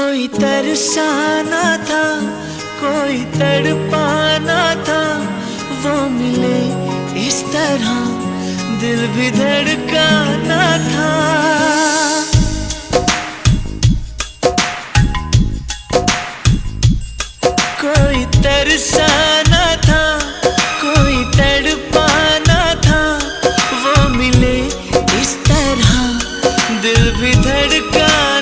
कोई तरसाना था, कोई तड़पाना था, वो मिले इस तरह दिल भी धड़काना था। कोई तरसाना था, कोई तड़पाना था, वो मिले इस तरह दिल भी धड़काना